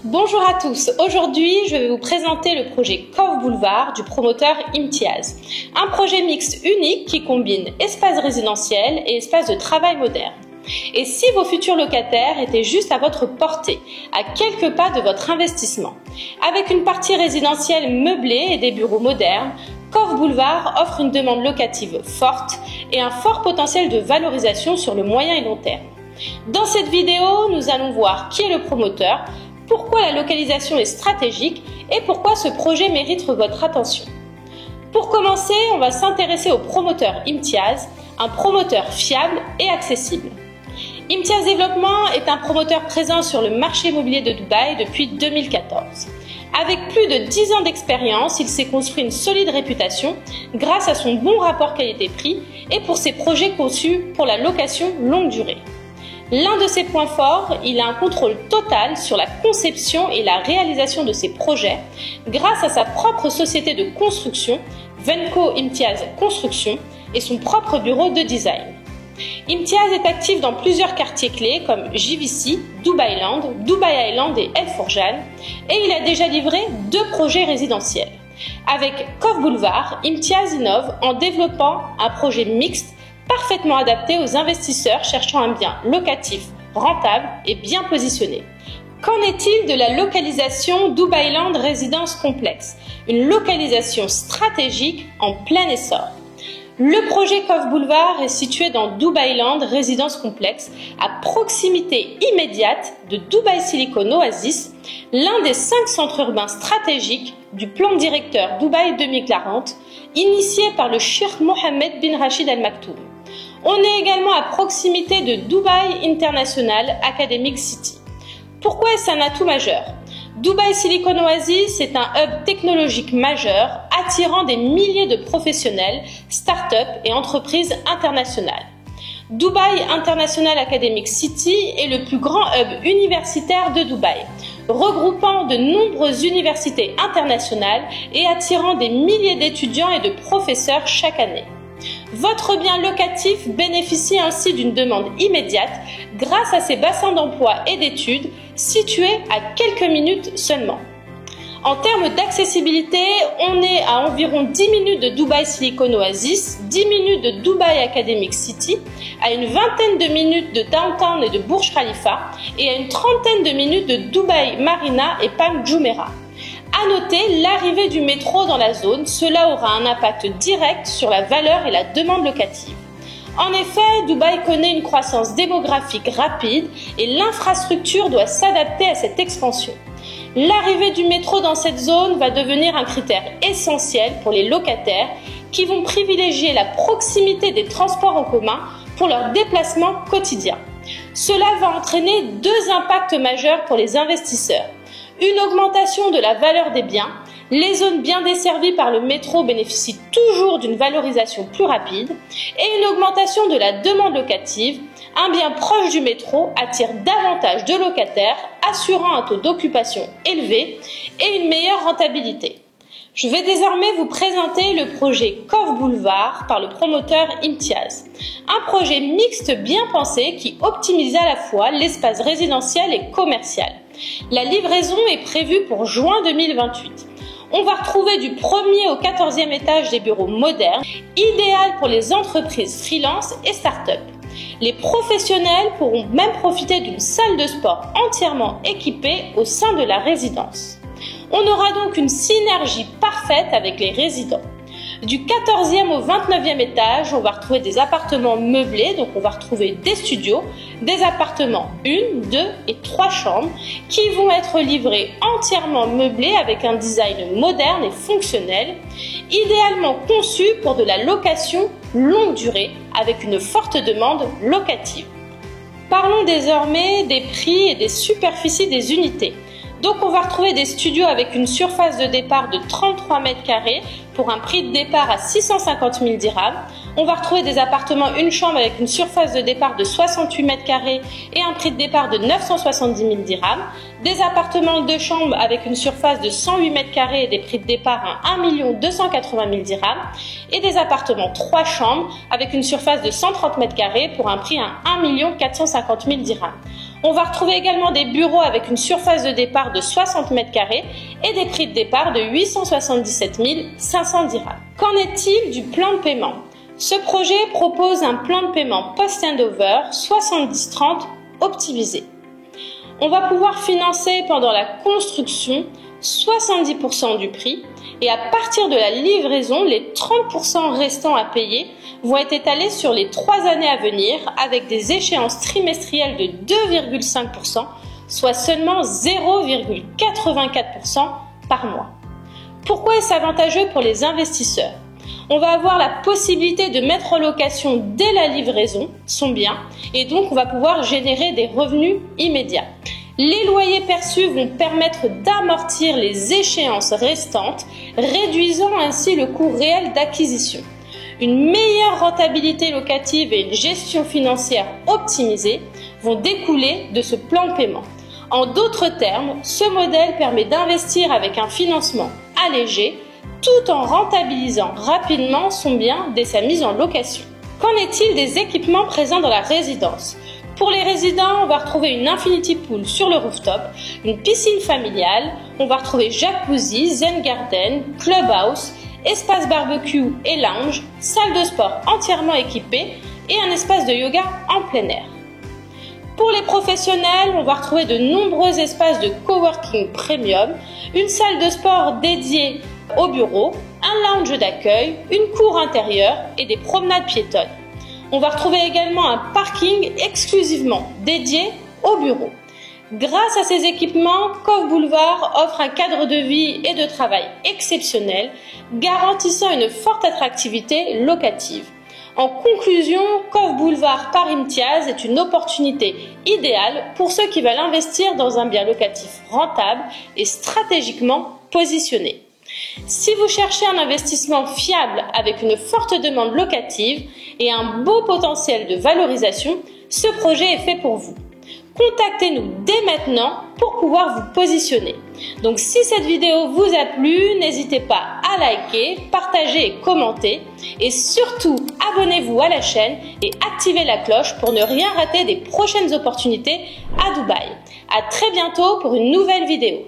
Bonjour à tous, aujourd'hui je vais vous présenter le projet Cove Boulevard du promoteur Imtiaz. Un projet mixte unique qui combine espace résidentiel et espace de travail moderne. Et si vos futurs locataires étaient juste à votre portée, à quelques pas de votre investissement, avec une partie résidentielle meublée et des bureaux modernes, Cove Boulevard offre une demande locative forte et un fort potentiel de valorisation sur le moyen et long terme. Dans cette vidéo, nous allons voir qui est le promoteur, pourquoi la localisation est stratégique et pourquoi ce projet mérite votre attention. Pour commencer, on va s'intéresser au promoteur Imtiaz, un promoteur fiable et accessible. Imtiaz Développement est un promoteur présent sur le marché immobilier de Dubaï depuis 2014. Avec plus de 10 ans d'expérience, il s'est construit une solide réputation grâce à son bon rapport qualité-prix et pour ses projets conçus pour la location longue durée. L'un de ses points forts, il a un contrôle total sur la conception et la réalisation de ses projets grâce à sa propre société de construction, Venco Imtiaz Construction, et son propre bureau de design. Imtiaz est actif dans plusieurs quartiers clés comme JVC, Dubai Land, Dubai Island et El Forjan, et il a déjà livré 2 projets résidentiels. Avec Cove Boulevard, Imtiaz innove en développant un projet mixte parfaitement adapté aux investisseurs cherchant un bien locatif, rentable et bien positionné. Qu'en est-il de la localisation Dubai Land Résidence Complexe, une localisation stratégique en plein essor? Le projet Cove Boulevard est situé dans Dubai Land Résidence Complexe, à proximité immédiate de Dubai Silicon Oasis, l'un des 5 centres urbains stratégiques du plan directeur Dubaï 2040, initié par le Cheikh Mohammed bin Rachid Al Maktoum. On est également à proximité de Dubai International Academic City. Pourquoi est-ce un atout majeur? Dubai Silicon Oasis est un hub technologique majeur attirant des milliers de professionnels, start-up et entreprises internationales. Dubai International Academic City est le plus grand hub universitaire de Dubaï, regroupant de nombreuses universités internationales et attirant des milliers d'étudiants et de professeurs chaque année. Votre bien locatif bénéficie ainsi d'une demande immédiate grâce à ses bassins d'emploi et d'études situés à quelques minutes seulement. En termes d'accessibilité, on est à environ 10 minutes de Dubai Silicon Oasis, 10 minutes de Dubai Academic City, à une vingtaine de minutes de Downtown et de Burj Khalifa et à une trentaine de minutes de Dubai Marina et Palm Jumeirah. À noter l'arrivée du métro dans la zone, cela aura un impact direct sur la valeur et la demande locative. En effet, Dubaï connaît une croissance démographique rapide et l'infrastructure doit s'adapter à cette expansion. L'arrivée du métro dans cette zone va devenir un critère essentiel pour les locataires qui vont privilégier la proximité des transports en commun pour leur déplacement quotidien. Cela va entraîner 2 impacts majeurs pour les investisseurs. Une augmentation de la valeur des biens. Les zones bien desservies par le métro bénéficient toujours d'une valorisation plus rapide. Et une augmentation de la demande locative. Un bien proche du métro attire davantage de locataires, assurant un taux d'occupation élevé et une meilleure rentabilité. Je vais désormais vous présenter le projet Cove Boulevard par le promoteur Imtiaz. Un projet mixte bien pensé qui optimise à la fois l'espace résidentiel et commercial. La livraison est prévue pour juin 2028. On va retrouver du 1er au 14e étage des bureaux modernes, idéal pour les entreprises freelance et start-up. Les professionnels pourront même profiter d'une salle de sport entièrement équipée au sein de la résidence. On aura donc une synergie parfaite avec les résidents. Du 14e au 29e étage, on va retrouver des appartements meublés, donc on va retrouver des studios, des appartements 1, 2 et 3 chambres qui vont être livrés entièrement meublés avec un design moderne et fonctionnel, idéalement conçu pour de la location longue durée avec une forte demande locative. Parlons désormais des prix et des superficies des unités. Donc on va retrouver des studios avec une surface de départ de 33 mètres carrés pour un prix de départ à 650 000 dirhams. On va retrouver des appartements une chambre avec une surface de départ de 68 mètres carrés et un prix de départ de 970 000 dirhams. Des appartements 2 chambres avec une surface de 108 mètres carrés et des prix de départ à 1 280 000 dirhams. Et des appartements 3 chambres avec une surface de 130 mètres carrés pour un prix à 1 450 000 dirhams. On va retrouver également des bureaux avec une surface de départ de 60 mètres carrés et des prix de départ de 877 500 dirhams. Qu'en est-il du plan de paiement? Ce projet propose un plan de paiement post-handover 70-30 optimisé. On va pouvoir financer pendant la construction 70% du prix et à partir de la livraison, les 30% restants à payer vont être étalés sur les 3 années à venir avec des échéances trimestrielles de 2,5%, soit seulement 0,84% par mois. Pourquoi est-ce avantageux pour les investisseurs? On va avoir la possibilité de mettre en location dès la livraison son bien et donc on va pouvoir générer des revenus immédiats. Les loyers perçus vont permettre d'amortir les échéances restantes, réduisant ainsi le coût réel d'acquisition. Une meilleure rentabilité locative et une gestion financière optimisée vont découler de ce plan de paiement. En d'autres termes, ce modèle permet d'investir avec un financement allégé tout en rentabilisant rapidement son bien dès sa mise en location. Qu'en est-il des équipements présents dans la résidence? Pour les résidents, on va retrouver une infinity pool sur le rooftop, une piscine familiale, on va retrouver jacuzzi, zen garden, clubhouse, espace barbecue et lounge, salle de sport entièrement équipée et un espace de yoga en plein air. Pour les professionnels, on va retrouver de nombreux espaces de coworking premium, une salle de sport dédiée au bureau, un lounge d'accueil, une cour intérieure et des promenades piétonnes. On va retrouver également un parking exclusivement dédié au bureau. Grâce à ces équipements, Cove Boulevard offre un cadre de vie et de travail exceptionnel, garantissant une forte attractivité locative. En conclusion, Cove Boulevard par Imtiaz est une opportunité idéale pour ceux qui veulent investir dans un bien locatif rentable et stratégiquement positionné. Si vous cherchez un investissement fiable avec une forte demande locative et un beau potentiel de valorisation, ce projet est fait pour vous. Contactez-nous dès maintenant pour pouvoir vous positionner. Donc si cette vidéo vous a plu, n'hésitez pas à liker, partager et commenter. Et surtout, abonnez-vous à la chaîne et activez la cloche pour ne rien rater des prochaines opportunités à Dubaï. À très bientôt pour une nouvelle vidéo.